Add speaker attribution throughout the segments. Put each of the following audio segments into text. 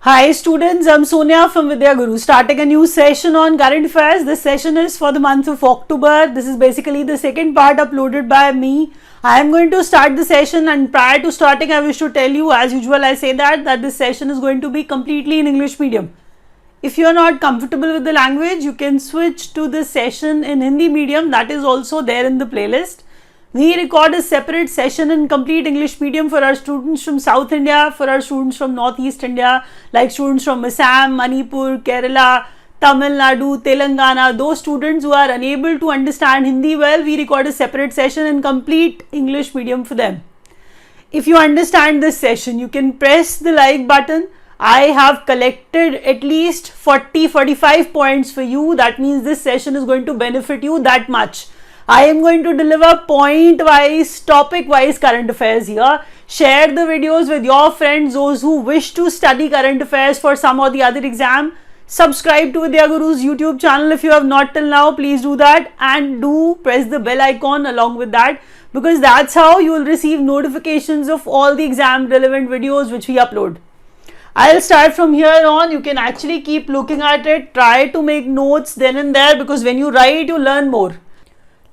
Speaker 1: Hi students, I'm Sonia from Vidya Guru, starting a new session on current affairs. This session is for the month of October. This is basically the second part uploaded by me. I am going to start the session, and prior to starting I wish to tell you, as usual I say that this session is going to be completely in English medium. If you are not comfortable with the language, you can switch to this session in Hindi medium. That is also there in the playlist. We record a separate session in complete English medium for our students from South India, for our students from Northeast India, like students from Assam, Manipur, Kerala, Tamil Nadu, Telangana. Those students who are unable to understand Hindi well, we record a separate session in complete English medium for them. If you understand this session, you can press the like button. I have collected at least 40-45 points for you. That means this session is going to benefit you that much. I am going to deliver point-wise, topic-wise current affairs here. Share the videos with your friends, those who wish to study current affairs for some or the other exam. Subscribe to Vidya Guru's YouTube channel if you have not till now. Please do that, and do press the bell icon along with that, because that's how you will receive notifications of all the exam relevant videos which we upload. I'll start from here on. You can actually keep looking at it. Try to make notes then and there, because when you write, you learn more.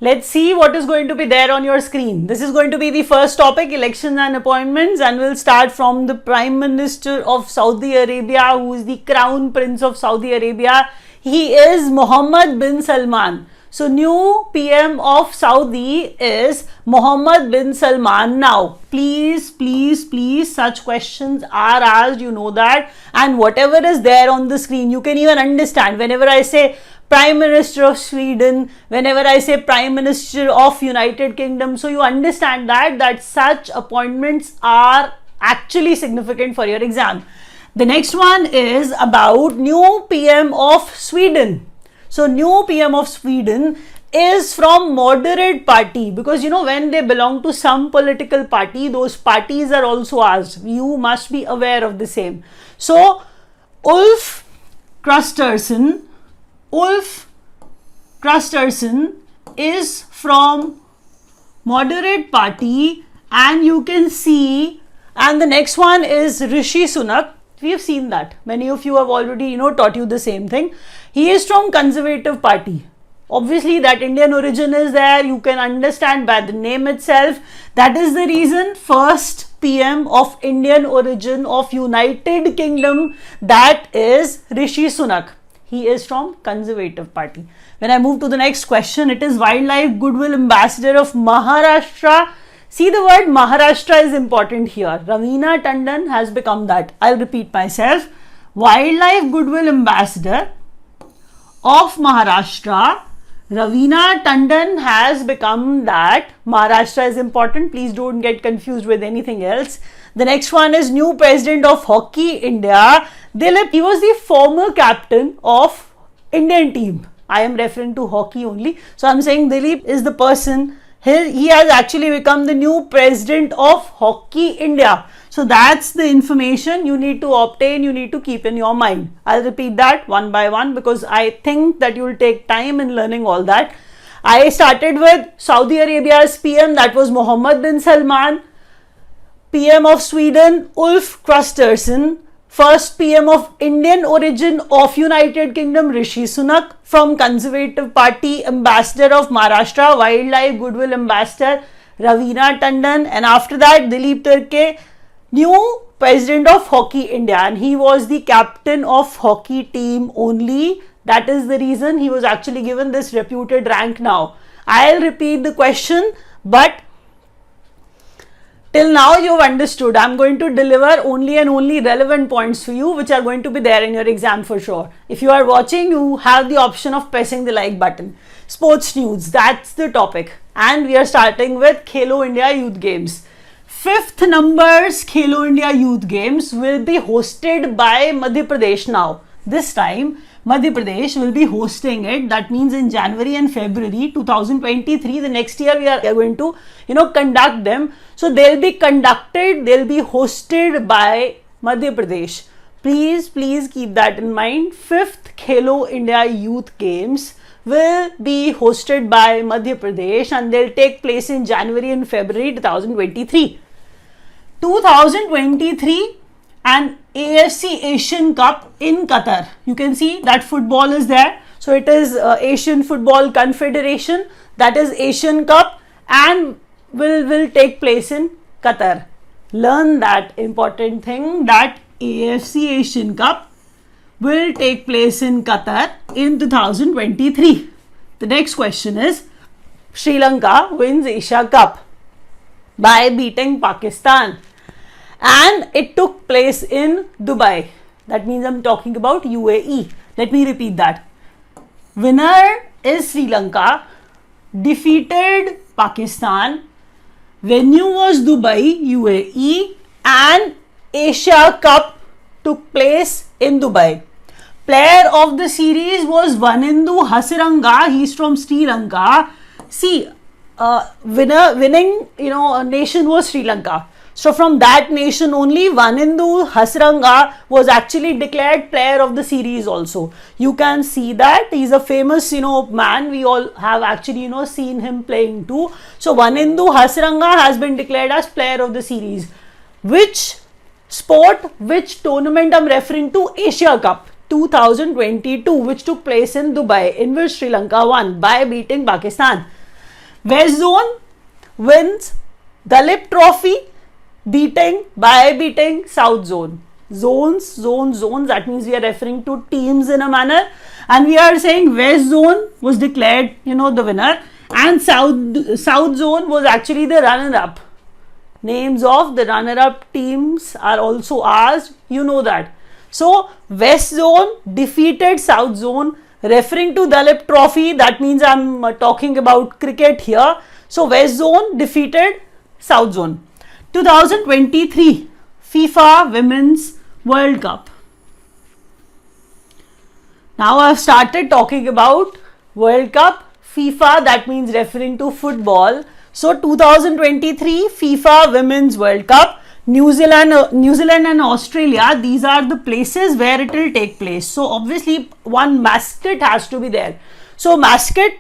Speaker 1: Let's see what is going to be there on your screen. This is going to be the first topic, elections and appointments, and we'll start from the Prime Minister of Saudi Arabia, who is the Crown Prince of Saudi Arabia. He is Mohammed bin Salman. So new PM of Saudi is Mohammed bin Salman. Now, please, such questions are asked, you know that, and whatever is there on the screen, you can even understand. Whenever I say Prime Minister of Sweden, whenever I say Prime Minister of United Kingdom, so you understand that such appointments are actually significant for your exam. The next one is about new PM of Sweden. So new PM of Sweden is from moderate party, because you know when they belong to some political party, those parties are also asked. You must be aware of the same. So Ulf Kristersson is from moderate party, and you can see, and the next one is Rishi Sunak. We have seen that. Many of you have already, taught you the same thing. He is from Conservative Party. Obviously, that Indian origin is there. You can understand by the name itself. That is the reason first PM of Indian origin of United Kingdom, that is Rishi Sunak. He is from Conservative Party. When I move to the next question, it is Wildlife Goodwill Ambassador of Maharashtra. See, the word Maharashtra is important here. Raveena Tandon has become that. I'll repeat myself. Wildlife Goodwill Ambassador of Maharashtra. Raveena Tandon has become that. Maharashtra is important. Please don't get confused with anything else. The next one is new president of Hockey India, Dilip. He was the former captain of Indian team. I am referring to hockey only. So I'm saying Dilip is the person. He has actually become the new president of Hockey India. So that's the information you need to obtain, you need to keep in your mind. I'll repeat that one by one, because I think that you will take time in learning all that. I started with Saudi Arabia's PM, that was Mohammed bin Salman. PM of Sweden, Ulf Kristersson. First PM of Indian origin of United Kingdom, Rishi Sunak. From Conservative Party, Ambassador of Maharashtra, Wildlife Goodwill Ambassador, Raveena Tandon. And after that, Dilip Turke, new president of Hockey India. And he was the captain of hockey team only. That is the reason he was actually given this reputed rank now. I'll repeat the question, but till now you've understood. I'm going to deliver only and only relevant points for you, which are going to be there in your exam for sure. If you are watching, you have the option of pressing the like button. Sports news, that's the topic. And we are starting with Khelo India Youth Games. 5th numbers Khelo India Youth Games will be hosted by Madhya Pradesh now. This time, Madhya Pradesh will be hosting it. That means in January and February 2023, the next year we are going to, conduct them. So they'll be conducted, they'll be hosted by Madhya Pradesh. Please keep that in mind. 5th Khelo India Youth Games will be hosted by Madhya Pradesh, and they'll take place in January and February 2023. 2023 and AFC Asian Cup in Qatar. You can see that football is there. So it is Asian Football Confederation, that is Asian Cup, and will take place in Qatar. Learn that important thing, that AFC Asian Cup will take place in Qatar in 2023. The next question is, Sri Lanka wins Asia Cup by beating Pakistan, and it took place in Dubai. That means I'm talking about UAE. Let me repeat that. Winner is Sri Lanka, defeated Pakistan, venue was Dubai, UAE, and Asia Cup took place in Dubai. Player of the series was Vanindu Hasaranga. He's from Sri Lanka. See, winning nation was Sri Lanka. So from that nation only, Vanindu Hasaranga was actually declared player of the series also. You can see that he's a famous man. We all have actually seen him playing too. So Vanindu Hasaranga has been declared as player of the series. Which sport, which tournament I'm referring to? Asia Cup 2022, which took place in Dubai, in which Sri Lanka won by beating Pakistan. West Zone wins Dalip Trophy by beating South Zone. Zones, that means we are referring to teams in a manner, and we are saying West Zone was declared the winner, and South Zone was actually the runner-up. Names of the runner-up teams are also asked, that. So West Zone defeated South Zone, referring to Dalip Trophy. That means I'm talking about cricket here. So West Zone defeated South Zone. 2023 FIFA Women's World Cup. Now I've started talking about World Cup, FIFA, that means referring to football. So 2023 FIFA Women's World Cup, New Zealand and Australia, these are the places where it will take place. So obviously one mascot has to be there. So mascot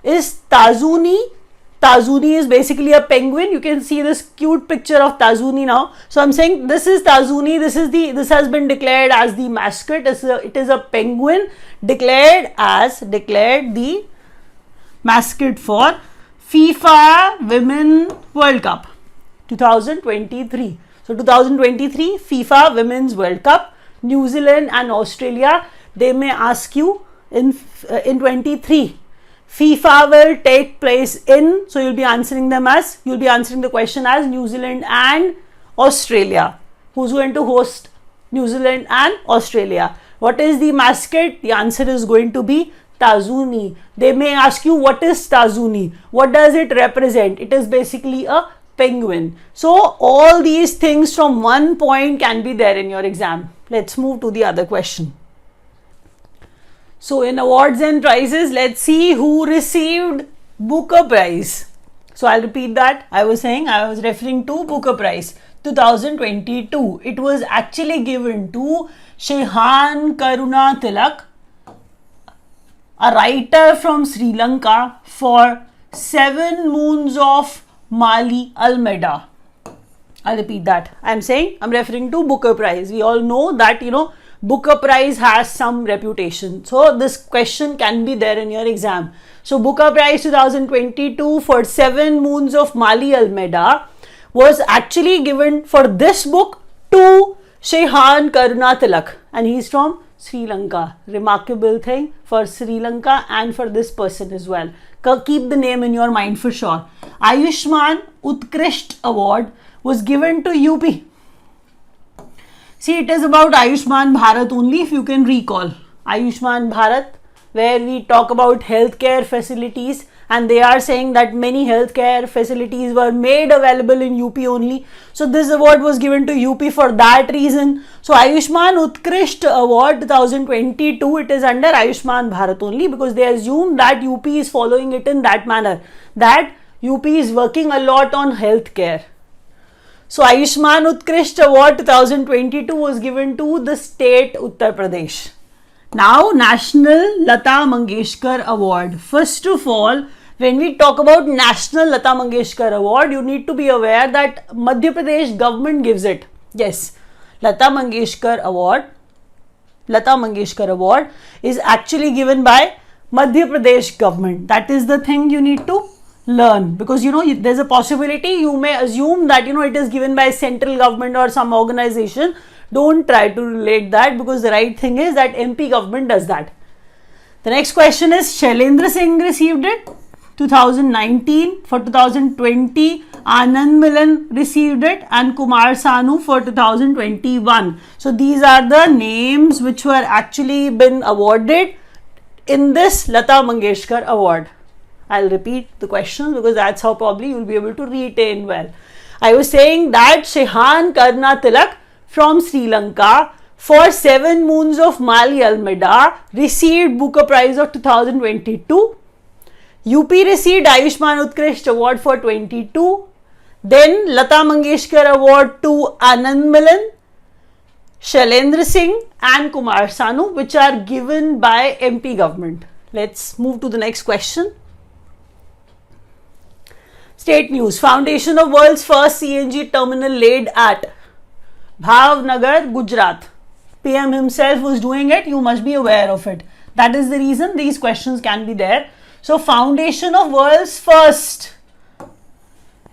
Speaker 1: is Tazuni. Tazuni is basically a penguin. You can see this cute picture of Tazuni now. So I'm saying this is Tazuni. This has been declared as the mascot. It is a penguin declared the mascot for FIFA Women World Cup 2023. So 2023 FIFA Women's World Cup, New Zealand and Australia. They may ask you in 23. FIFA will take place in, so you'll be answering the question as New Zealand and Australia. Who's going to host New Zealand and Australia? What is the mascot? The answer is going to be Tazuni. They may ask you, what is Tazuni? What does it represent? It is basically a penguin. So all these things from one point can be there in your exam. Let's move to the other question. So in awards and prizes, let's see who received Booker Prize. So I'll repeat that. I was referring to Booker Prize 2022. It was actually given to Shehan Karunatilak, a writer from Sri Lanka, for 7 Moons of Mali Almeida. I'll repeat that. I'm referring to Booker Prize. We all know that, Booker Prize has some reputation. So this question can be there in your exam. So Booker Prize 2022 for 7 Moons of Mali Almeida was actually given for this book to Shehan Karunatilak, and he's from Sri Lanka. Remarkable thing for Sri Lanka and for this person as well. Keep the name in your mind for sure. Ayushman Utkrisht Award was given to UP. See, it is about Ayushman Bharat only, if you can recall. Ayushman Bharat, where we talk about healthcare facilities, and they are saying that many healthcare facilities were made available in UP only. So this award was given to UP for that reason. So Ayushman Utkrisht Award 2022, it is under Ayushman Bharat only, because they assume that UP is following it in that manner, that UP is working a lot on healthcare. So Ayushman Utkrisht Award 2022 was given to the state Uttar Pradesh. Now National Lata Mangeshkar Award. First of all, when we talk about National Lata Mangeshkar Award, you need to be aware that Madhya Pradesh government gives it. Yes, Lata Mangeshkar Award is actually given by Madhya Pradesh government. That is the thing you need to learn, because there's a possibility you may assume that it is given by central government or some organization. Don't try to relate that, because the right thing is that MP government does that. The next question is Shailendra Singh received it 2019. For 2020 Anand Milan received it, and Kumar Sanu for 2021. So these are the names which were actually been awarded in this Lata Mangeshkar Award. I'll repeat the question because that's how probably you'll be able to retain well. I was saying that Shehan Karna Tilak from Sri Lanka for 7 Moons of Mali Almeida received Booker Prize of 2022. UP received Ayushman Utkrishт Award for 22. Then Lata Mangeshkar Award to Anand Milan, Shailendra Singh and Kumar Sanu, which are given by MP government. Let's move to the next question. State news. Foundation of world's first CNG terminal laid at Bhavnagar, Gujarat. PM himself was doing it. You must be aware of it. That is the reason these questions can be there. So, foundation of world's first.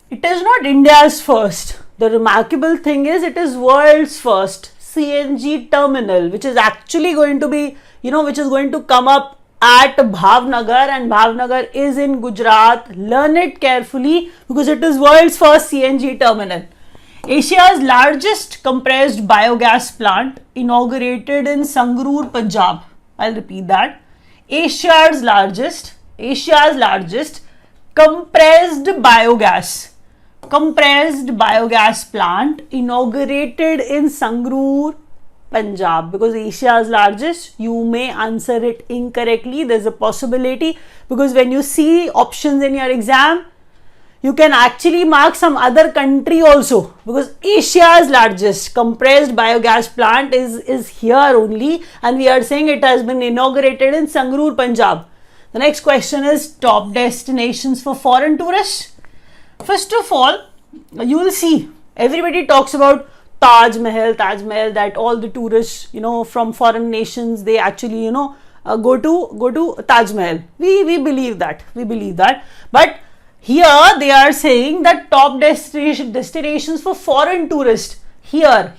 Speaker 1: It is not India's first. The remarkable thing is it is world's first CNG terminal, which is actually going to be, which is going to come up at Bhavnagar, and Bhavnagar is in Gujarat. Learn it carefully because it is world's first CNG terminal. Asia's largest compressed biogas plant inaugurated in Sangrur, Punjab. I'll repeat that. Asia's largest compressed biogas plant inaugurated in Sangrur, Punjab. Because Asia's largest, you may answer it incorrectly. There's a possibility, because when you see options in your exam, you can actually mark some other country also, because Asia's largest compressed biogas plant is here only, and we are saying it has been inaugurated in Sangrur, Punjab. The next question is top destinations for foreign tourists. First of all, you will see everybody talks about Taj Mahal, that all the tourists, from foreign nations, they actually, go to Taj Mahal. We believe that. But here they are saying that top destinations for foreign tourists. Here,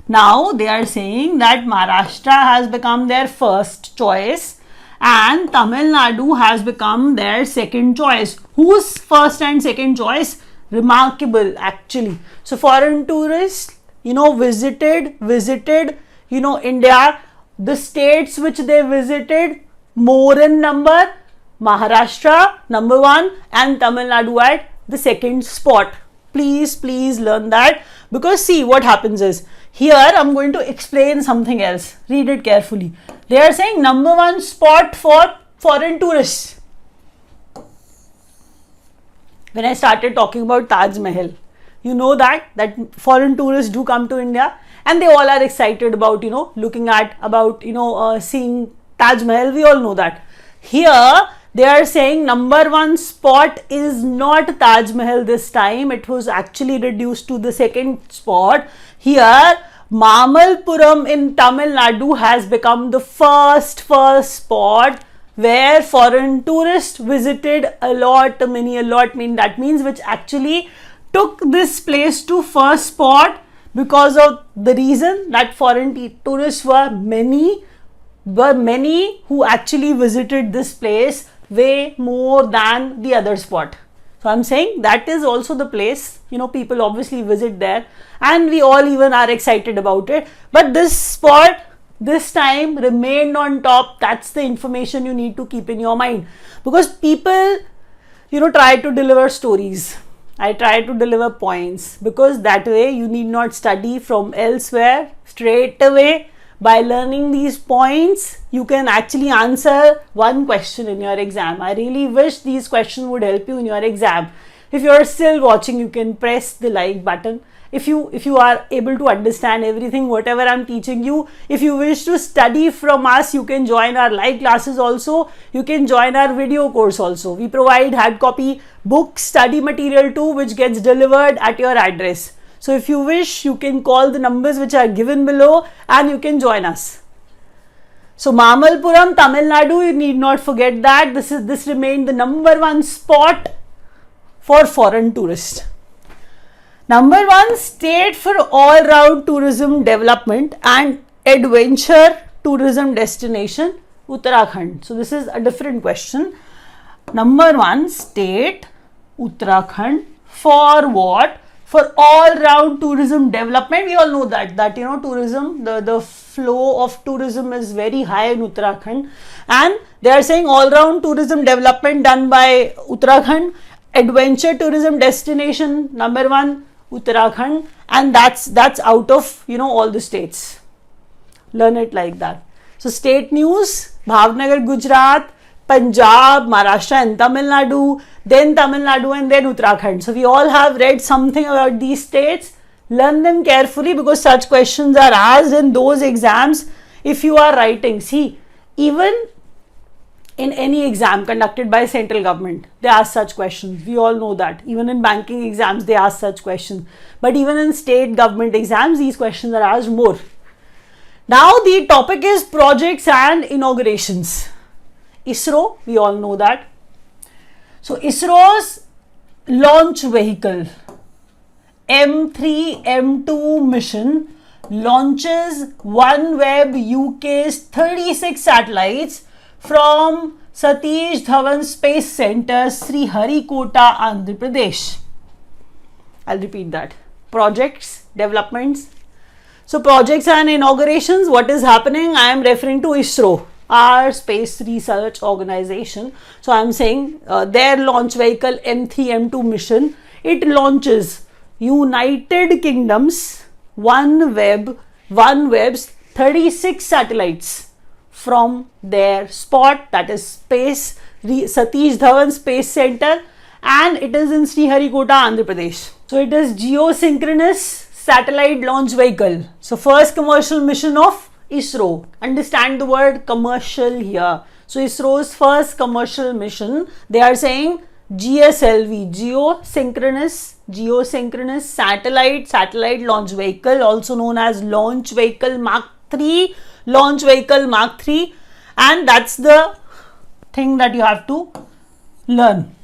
Speaker 1: now they are saying that Maharashtra has become their first choice and Tamil Nadu has become their second choice. Whose first and second choice? Remarkable actually. So foreign tourists, visited, India. The states which they visited, more in number, Maharashtra number 1 and Tamil Nadu at the second spot. Please learn that, because see what happens is, here I'm going to explain something else. Read it carefully. They are saying number 1 spot for foreign tourists. When I started talking about Taj Mahal, you know that foreign tourists do come to India and they all are excited about, looking at, seeing Taj Mahal. We all know that. Here they are saying number 1 spot is not Taj Mahal this time. It was actually reduced to the second spot. Here Mamalpuram in Tamil Nadu has become the first spot where foreign tourists visited a lot. That means which actually took this place to first spot, because of the reason that foreign tourists were many who actually visited this place way more than the other spot. So I'm saying that is also the place, people obviously visit there and we all even are excited about it. But this spot this time remained on top. That's the information you need to keep in your mind, because people, try to deliver stories. I try to deliver points, because that way you need not study from elsewhere. Straight away, by learning these points, you can actually answer one question in your exam. I really wish these questions would help you in your exam. If you are still watching, you can press the like button. If you are able to understand everything, whatever I'm teaching you, if you wish to study from us, you can join our live classes also. You can join our video course also. We provide hard copy book, study material too, which gets delivered at your address. So if you wish, you can call the numbers which are given below and you can join us. So Mamalpuram, Tamil Nadu, you need not forget that this remained the number one spot for foreign tourists. Number one state for all-round tourism development and adventure tourism destination, Uttarakhand. So this is a different question. Number one state, Uttarakhand, for what? For all-round tourism development. We all know that tourism, the flow of tourism is very high in Uttarakhand, and they are saying all-round tourism development done by Uttarakhand. Adventure tourism destination number one, Uttarakhand, and that's out of all the states. Learn it like that. So state news: Bhavnagar, Gujarat, Punjab, Maharashtra and Tamil Nadu, then Tamil Nadu and then Uttarakhand. So we all have read something about these states. Learn them carefully because such questions are asked in those exams if you are writing. See, even in any exam conducted by central government, they ask such questions. We all know that. Even in banking exams, they ask such questions. But even in state government exams, these questions are asked more. Now the topic is projects and inaugurations. ISRO, we all know that. So ISRO's launch vehicle M3 M2 mission launches OneWeb UK's 36 satellites from Satish Dhawan Space Center, Sriharikota, Andhra Pradesh. I'll repeat that. Projects, developments. So projects and inaugurations, what is happening? I am referring to ISRO, our space research organization. So I am saying their launch vehicle M3 M2 mission, it launches United Kingdom's OneWeb's 36 satellites from their spot, that is Satish Dhawan Space Center, and it is in Sriharikota, Andhra Pradesh. So it is geosynchronous satellite launch vehicle. So first commercial mission of ISRO. Understand the word commercial here. So ISRO's first commercial mission, they are saying GSLV, geosynchronous satellite launch vehicle, also known as launch vehicle Mark 3, and that's the thing that you have to learn.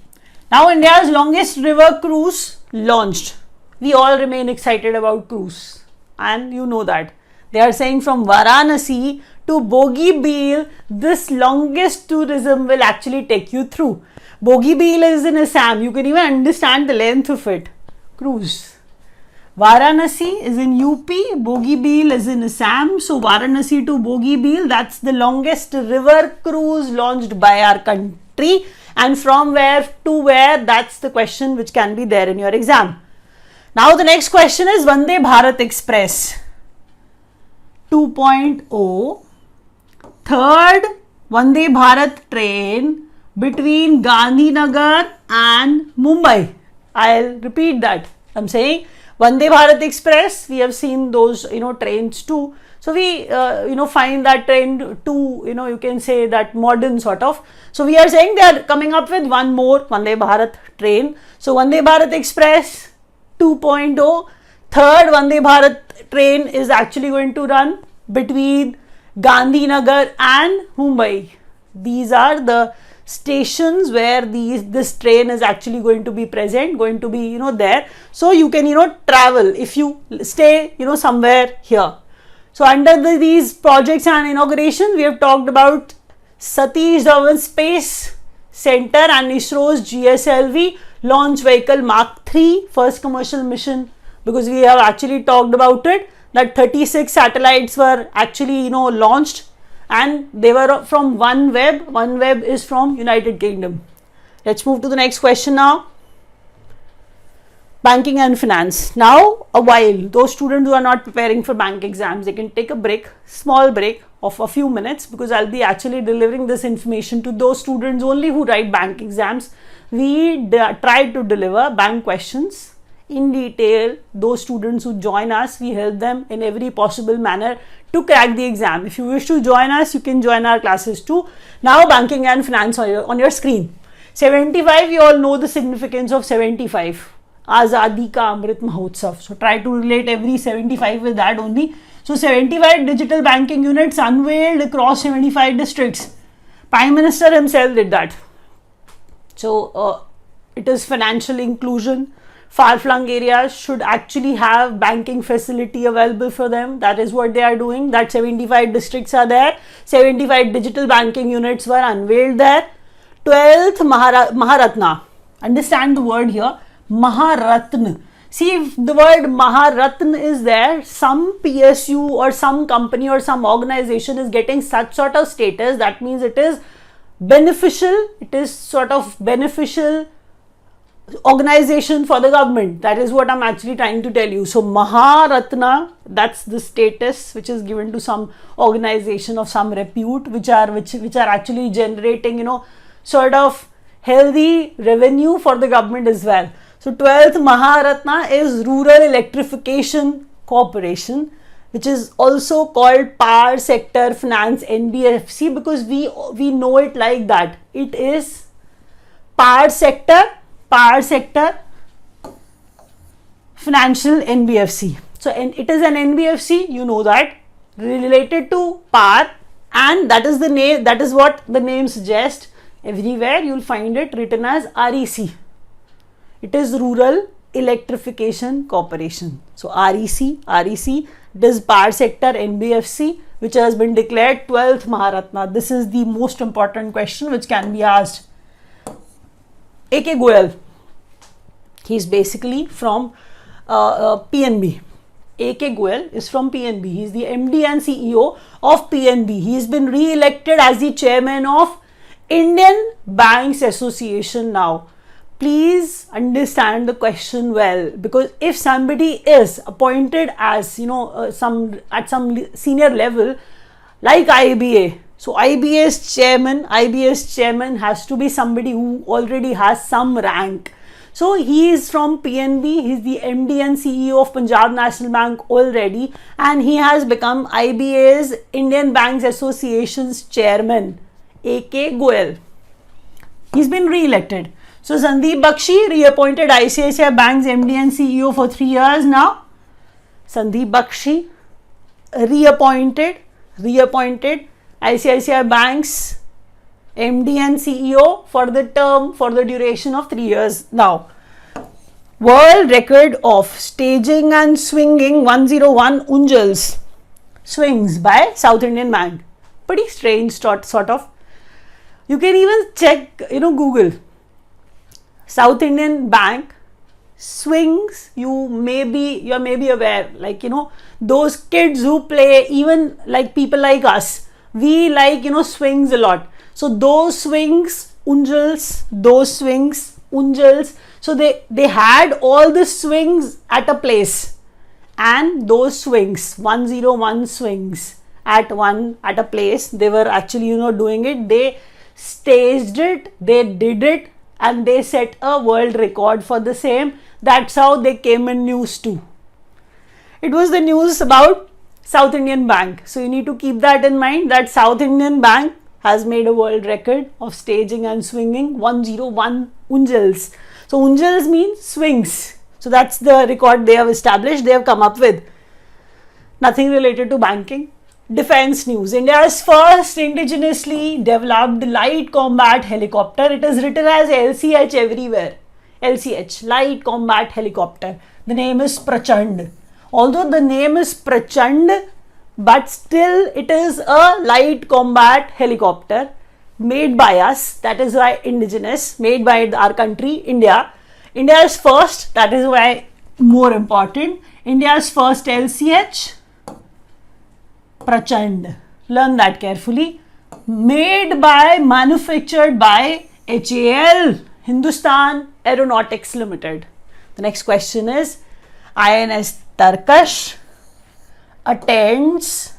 Speaker 1: Now India's longest river cruise launched. We all remain excited about cruise, and you know that. They are saying from Varanasi to Bogibeel, this longest tourism will actually take you through. Bogibeel is in Assam. You can even understand the length of it. Cruise. Varanasi is in UP, Bogibeel is in Assam. So Varanasi to Bogibeel, that's the longest river cruise launched by our country. And from where to where, that's the question which can be there in your exam. Now the next question is Vande Bharat Express 2.0, third Vande Bharat train between Gandhinagar and Mumbai. I'll repeat that. I'm saying Vande Bharat Express, we have seen those trains too. So we find that train too, you can say that modern sort of. So we are saying they are coming up with one more Vande Bharat train. So Vande Bharat Express 2.0, third Vande Bharat train is actually going to run between Gandhinagar and Mumbai. These are the stations where this train is actually going to be present, going to be there. So you can travel if you stay somewhere here. So under these projects and inaugurations, we have talked about Satish Dhawan Space Center and ISRO's GSLV launch vehicle Mark 3 first commercial mission, because we have actually talked about it, that 36 satellites were actually launched, and they were from OneWeb. OneWeb is from United Kingdom. Let's move to the next question now. Banking and finance. Now, a while, those students who are not preparing for bank exams, they can take a break, small break of a few minutes, because I'll be actually delivering this information to those students only who write bank exams. We try to deliver bank questions in detail. Those students who join us, we help them in every possible manner to crack the exam. If you wish to join us, you can join our classes too. Now, banking and finance on your screen. 75, you all know the significance of 75. Azadi Ka Amrit Mahotsav. So try to relate every 75 with that only. So 75 digital banking units unveiled across 75 districts. Prime Minister himself did that. So it is financial inclusion. Far-flung areas should actually have banking facility available for them. That is what they are doing. That 75 districts are there. 75 digital banking units were unveiled there. 12th Maharatna. Understand the word here. Maharatna. See, if the word Maharatna is there, some PSU or some company or some organization is getting such sort of status. That means it is beneficial. It is sort of beneficial organization for the government. That is what I'm actually trying to tell you. So Maharatna, that's the status which is given to some organization of some repute, which are actually generating, sort of healthy revenue for the government as well. So 12th Maharatna is Rural Electrification Corporation, which is also called Power Sector Finance, NBFC, because we know it like that. It is power sector financial NBFC. So it is an NBFC, you know that, related to power, and that is the name, that is what the name suggests. Everywhere you will find it written as REC. It is Rural Electrification Corporation. So REC, it is power sector NBFC, which has been declared 12th Maharatna. This is the most important question which can be asked. A.K. Goyal, he is basically from PNB. A.K. Goyal is from PNB. He is the MD and CEO of PNB. He has been re-elected as the chairman of Indian Banks Association now. Please understand the question well, because if somebody is appointed as, at some senior level like IBA, so IBA's chairman has to be somebody who already has some rank. So he is from PNB, he is the MD and CEO of Punjab National Bank already, and he has become IBA's Indian Banks Association's chairman, A.K. Goyal. He's been re-elected. So Sandeep Bakshi, reappointed ICICI Bank's MD and CEO for 3 years now. Sandeep Bakshi, reappointed ICICI Bank's MD and CEO for the duration of 3 years now. World record of staging and swinging 101 Unjals. Swings by South Indian Bank. Pretty strange sort of. You can even check, Google. South Indian Bank swings, you're maybe aware, like, those kids who play, even like people like us, we like, swings a lot. So those swings, Unjals, so they had all the swings at a place, and those swings, 101 swings at a place, they were actually, doing it, they staged it, they did it, and they set a world record for the same. That's how they came in news too. It was the news about South Indian Bank. So you need to keep that in mind, that South Indian Bank has made a world record of staging and swinging 101 Unjals. So Unjals means swings. So that's the record they have established, they have come up with. Nothing related to banking. Defense news. India's first indigenously developed light combat helicopter. It is written as LCH everywhere. LCH, light combat helicopter. The name is Prachand. Although the name is Prachand, but still it is a light combat helicopter made by us. That is why indigenous, made by our country, India. India's first, that is why more important. India's first LCH, Prachand. Learn that carefully. Manufactured by HAL, Hindustan Aeronautics Limited. The next question is, INS Tarkash attends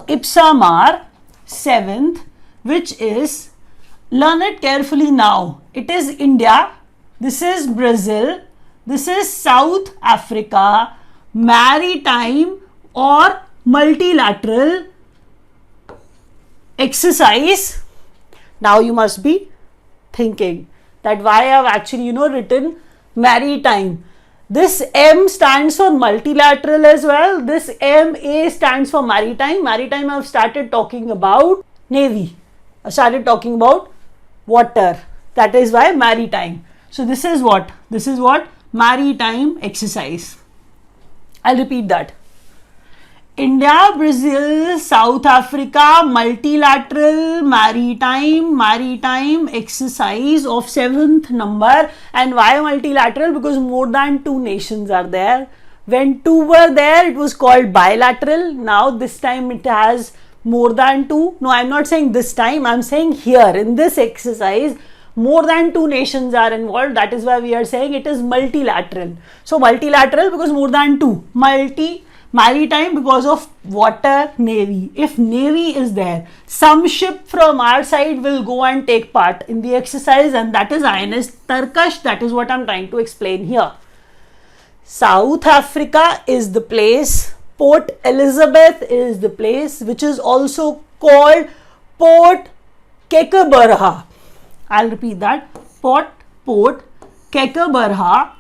Speaker 1: Ipsamar 7th, which is, learn it carefully now. It is India, this is Brazil, this is South Africa, maritime or multilateral exercise. Now you must be thinking that why I have actually written maritime. This M stands for multilateral as well. This MA stands for maritime. Maritime, I've started talking about navy. I started talking about water. That is why maritime. So this is what? This is what? Maritime exercise. I'll repeat that. India, Brazil, South Africa, multilateral maritime exercise of 7th number. And why multilateral? Because more than 2 nations are there. When 2 were there, it was called bilateral. Now this time it has more than 2. No, I'm not saying this time. I'm saying here in this exercise, more than 2 nations are involved. That is why we are saying it is multilateral. So multilateral because more than 2. Maritime because of water, navy. If navy is there, some ship from our side will go and take part in the exercise, and that is INS Tarkash. That is what I'm trying to explain here. South Africa is the place. Port Elizabeth is the place, which is also called Port Kekeberha. I'll repeat that. Port Kekeberha,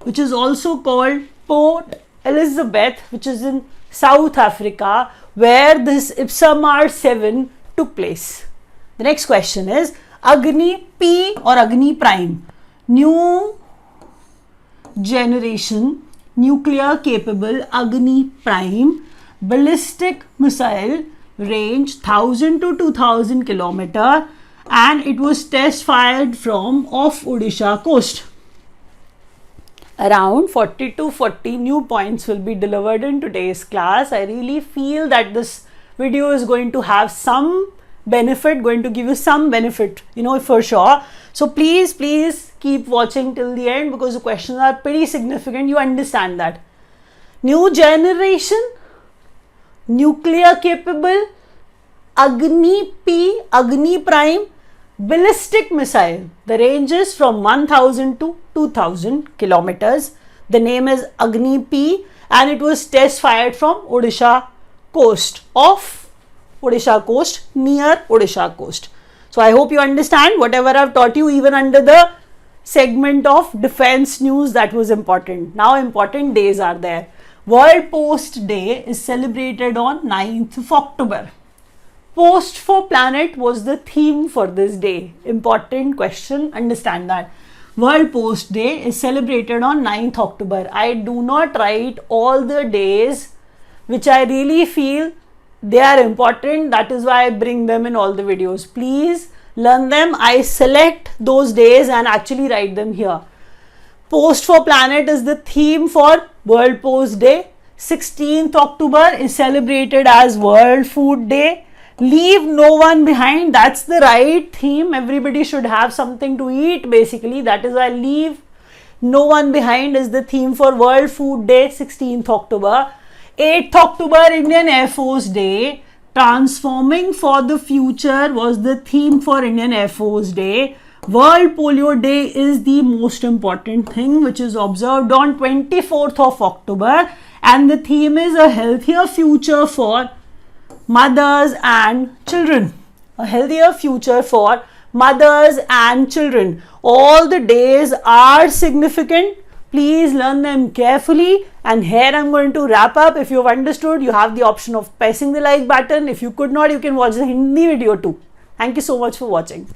Speaker 1: which is also called Port Elizabeth, which is in South Africa, where this Ipsamar 7 took place. The next question is Agni P or Agni Prime. New generation nuclear capable Agni Prime ballistic missile, range 1000 to 2000 kilometer, and it was test fired from off Odisha coast. Around 40 to 40 new points will be delivered in today's class. I really feel that this video is going to have some benefit, going to give you some benefit, for sure. So please keep watching till the end because the questions are pretty significant. You understand that. New generation, nuclear capable, Agni P, Agni Prime, ballistic missile. The range is from 1000 to 2000 kilometers. The name is Agni P and it was test fired from Odisha coast, near Odisha coast. So I hope you understand whatever I've taught you, even under the segment of defense news, that was important. Now important days are there. World Post Day is celebrated on 9th of October. Post for planet was the theme for this day. Important question, understand that. World Post Day is celebrated on 9th October. I do not write all the days which I really feel they are important. That is why I bring them in all the videos. Please learn them. I select those days and actually write them here. Post for planet is the theme for World Post Day. 16th October is celebrated as World Food Day. Leave no one behind. That's the right theme. Everybody should have something to eat, basically. That is why leave no one behind is the theme for World Food Day, 16th October. 8th October, Indian Air Force Day. Transforming for the future was the theme for Indian Air Force Day. World Polio Day is the most important thing, which is observed on 24th of October. And the theme is a healthier future for mothers and children. A healthier future for mothers and children. All the days are significant. Please learn them carefully. And here I'm going to wrap up. If you've understood, you have the option of pressing the like button. If you could not, you can watch the Hindi video too. Thank you so much for watching.